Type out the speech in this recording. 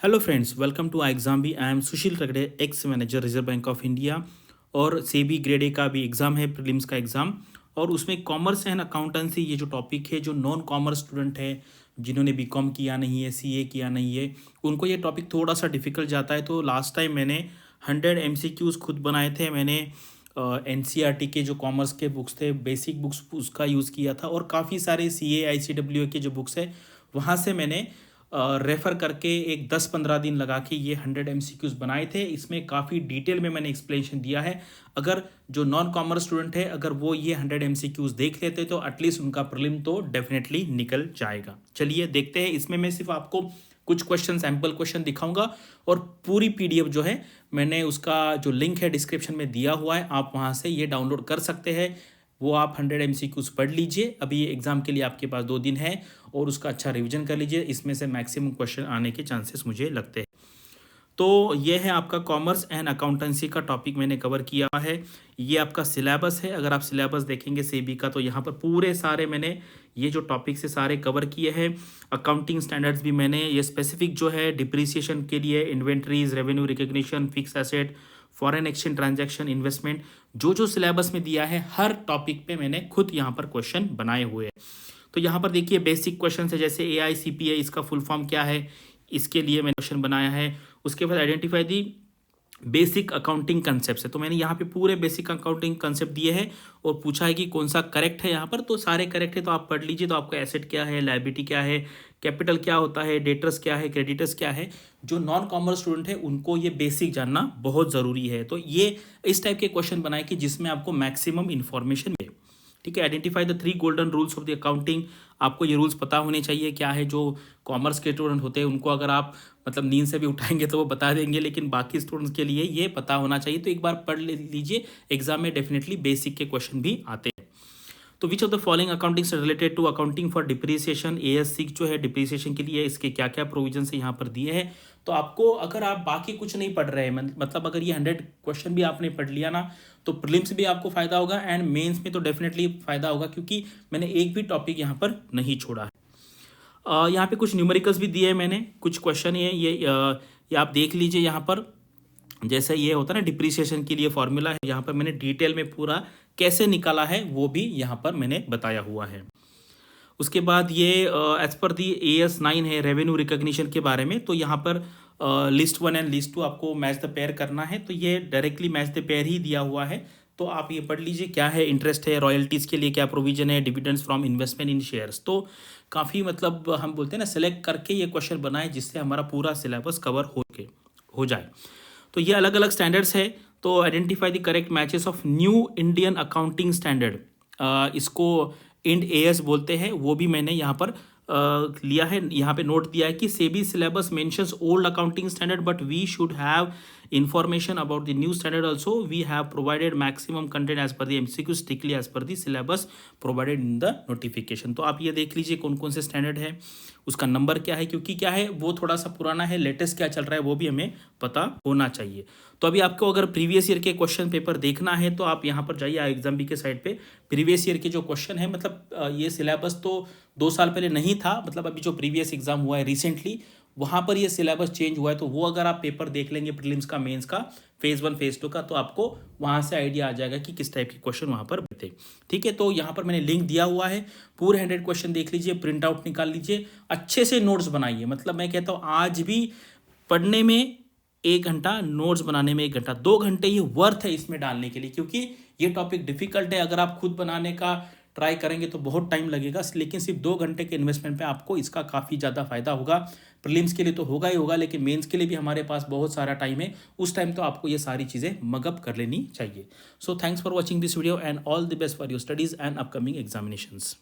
Hello friends, welcome to exam भी। I am Sushil Ragade, ex manager Reserve Bank of India. और SEBI grade A का भी exam है, prelims का एग्ज़ाम। और उसमें कॉमर्स एंड अकाउंटेंसी ये जो टॉपिक है, जो नॉन कॉमर्स स्टूडेंट है जिन्होंने बीकॉम किया नहीं है, सीए किया नहीं है, उनको ये टॉपिक थोड़ा सा डिफिकल्ट जाता है। तो लास्ट टाइम मैंने 100 MCQs खुद बनाए थे। मैंने एनसीईआरटी के जो कॉमर्स के बुक्स थे, बेसिक बुक्स, उसका यूज़ किया था। और काफ़ी सारे सीए आईसीडब्ल्यूए के जो बुक्स है वहाँ से मैंने रेफ़र करके एक 10-15 दिन लगा के ये 100 MCQs बनाए थे। इसमें काफ़ी डिटेल में मैंने एक्सप्लेनेशन दिया है। अगर जो नॉन कॉमर्स स्टूडेंट है, अगर वो ये 100 MCQs देख लेते तो एटलीस्ट उनका प्रीलिम तो डेफिनेटली निकल जाएगा। चलिए देखते हैं। इसमें मैं सिर्फ आपको कुछ क्वेश्चन, सैम्पल क्वेश्चन दिखाऊंगा। और पूरी पीडीएफ जो है मैंने उसका जो लिंक है डिस्क्रिप्शन में दिया हुआ है, आप वहाँ से ये डाउनलोड कर सकते हैं। वो आप 100 MCQs पढ़ लीजिए। अभी ये एग्ज़ाम के लिए आपके पास 2 दिन है और उसका अच्छा रिवीजन कर लीजिए। इसमें से मैक्सिमम क्वेश्चन आने के चांसेस मुझे लगते हैं। तो ये है आपका कॉमर्स एंड अकाउंटेंसी का टॉपिक मैंने कवर किया है। ये आपका सिलेबस है। अगर आप सिलेबस देखेंगे सेबी का तो यहाँ पर पूरे सारे मैंने ये जो टॉपिक से सारे कवर किए हैं। अकाउंटिंग स्टैंडर्ड्स भी मैंने ये स्पेसिफिक जो है डिप्रिसिएशन के लिए, inventories, revenue recognition, fix asset, foreign exchange transaction, investment, जो जो सिलेबस में दिया है हर टॉपिक पे मैंने खुद यहाँ पर क्वेश्चन बनाए हुए हैं। तो यहाँ पर देखिए बेसिक क्वेश्चन है, जैसे AICPA इसका फुल फॉर्म क्या है, इसके लिए मैंने क्वेश्चन बनाया है। उसके बाद identify the basic accounting concept है, तो मैंने यहाँ पे पूरे बेसिक अकाउंटिंग कंसेप्ट दिए हैं और पूछा है कि कौन सा करेक्ट है। यहाँ पर तो सारे करेक्ट है, तो आप पढ़ लीजिए। तो आपका एसेट क्या है, लायबिलिटी क्या है, कैपिटल क्या होता है, डेटर्स क्या है, क्रेडिटर्स क्या है। जो नॉन कॉमर्स स्टूडेंट है उनको ये बेसिक जानना बहुत ज़रूरी है। तो ये इस टाइप के क्वेश्चन बनाए कि जिसमें आपको मैक्सिमम इन्फॉर्मेशन मिले। ठीक है। Identify the 3 golden rules of the accounting. आपको ये रूल्स पता होने चाहिए क्या है। जो कॉमर्स के स्टूडेंट होते हैं उनको अगर आप मतलब नींद से भी उठाएंगे तो वो बता देंगे, लेकिन बाकी स्टूडेंट्स के लिए ये पता होना चाहिए। तो एक बार पढ़ लीजिए, एग्जाम में डेफिनेटली बेसिक के क्वेश्चन भी आते हैं। तो which of the following accounting related to accounting for depreciation, AS6 जो है डिप्रिसिएशन के लिए, इसके क्या क्या प्रोविजन है यहाँ पर दिए हैं। तो आपको अगर आप बाकी कुछ नहीं पढ़ रहे हैं, मतलब अगर ये 100 क्वेश्चन भी आपने पढ़ लिया ना, तो प्रीलिम्स भी आपको फायदा होगा एंड मेंस में तो डेफिनेटली फायदा होगा, क्योंकि मैंने एक भी टॉपिक यहाँ पर नहीं छोड़ा है। यहाँ पे कुछ न्यूमेरिकल्स भी दिए हैं मैंने, कुछ क्वेश्चन ये आप देख लीजिए। यहाँ पर जैसे ये होता है ना डिप्रिसिएशन के लिए फॉर्मूला है, यहाँ पर मैंने डिटेल में पूरा कैसे निकाला है वो भी यहाँ पर मैंने बताया हुआ है। उसके बाद ये एज पर दी AS9 है रेवेन्यू रिकग्निशन के बारे में। तो यहाँ पर लिस्ट 1 एंड लिस्ट 2 आपको मैच द पेयर करना है। तो ये डायरेक्टली मैच द पेयर ही दिया हुआ है। तो आप ये पढ़ लीजिए क्या है, इंटरेस्ट है, रॉयल्टीज़ के लिए क्या प्रोविजन है, dividends from investment in shares. तो काफ़ी मतलब हम बोलते हैं ना सेलेक्ट करके ये क्वेश्चन बनाए जिससे हमारा पूरा सिलेबस कवर हो जाए। तो ये अलग अलग स्टैंडर्ड्स है। तो identify the correct matches of new Indian accounting standard, इसको इंड AS बोलते हैं, वो भी मैंने यहाँ पर लिया है। यहाँ पे नोट दिया है कि SEBI syllabus mentions old accounting standard but we should have information about the new standard also. We have provided maximum content as per the MCQ strictly as per the syllabus provided in the notification. तो आप ये देख लीजिए कौन कौन से standard है, उसका नंबर क्या है, क्योंकि क्या है वो थोड़ा सा पुराना है, लेटेस्ट क्या चल रहा है वो भी हमें पता होना चाहिए। तो अभी आपको अगर प्रीवियस ईयर के क्वेश्चन पेपर देखना है तो आप यहाँ पर जाइए एग्जाम बी के साइड पे। प्रीवियस ईयर के जो क्वेश्चन है, मतलब ये सिलेबस तो 2 साल पहले नहीं था, मतलब अभी जो प्रीवियस एग्जाम हुआ है रिसेंटली वहाँ पर ये सिलेबस चेंज हुआ है। तो वो अगर आप पेपर देख लेंगे प्रीलिम्स का, मेंस का, फेज़ 1 फेज़ 2 का, तो आपको वहाँ से आइडिया आ जाएगा कि किस टाइप के क्वेश्चन वहाँ पर बते। ठीक है। तो यहाँ पर मैंने लिंक दिया हुआ है, पूरे 100 क्वेश्चन देख लीजिए, प्रिंट आउट निकाल लीजिए, अच्छे से नोट्स बनाइए। मतलब मैं कहता हूँ आज भी पढ़ने में 1 घंटा, नोट्स बनाने में 1 घंटा, 2 घंटे ये वर्थ है इसमें डालने के लिए, क्योंकि ये टॉपिक डिफिकल्ट है। अगर आप खुद बनाने का ट्राई करेंगे तो बहुत टाइम लगेगा, लेकिन सिर्फ 2 घंटे के इन्वेस्टमेंट पे आपको इसका काफ़ी ज़्यादा फायदा होगा। प्रीलिम्स के लिए तो होगा ही होगा, लेकिन मेंस के लिए भी हमारे पास बहुत सारा टाइम है। उस टाइम तो आपको ये सारी चीज़ें मगअप कर लेनी चाहिए। So thanks for watching this video and all the best for your studies and upcoming examinations.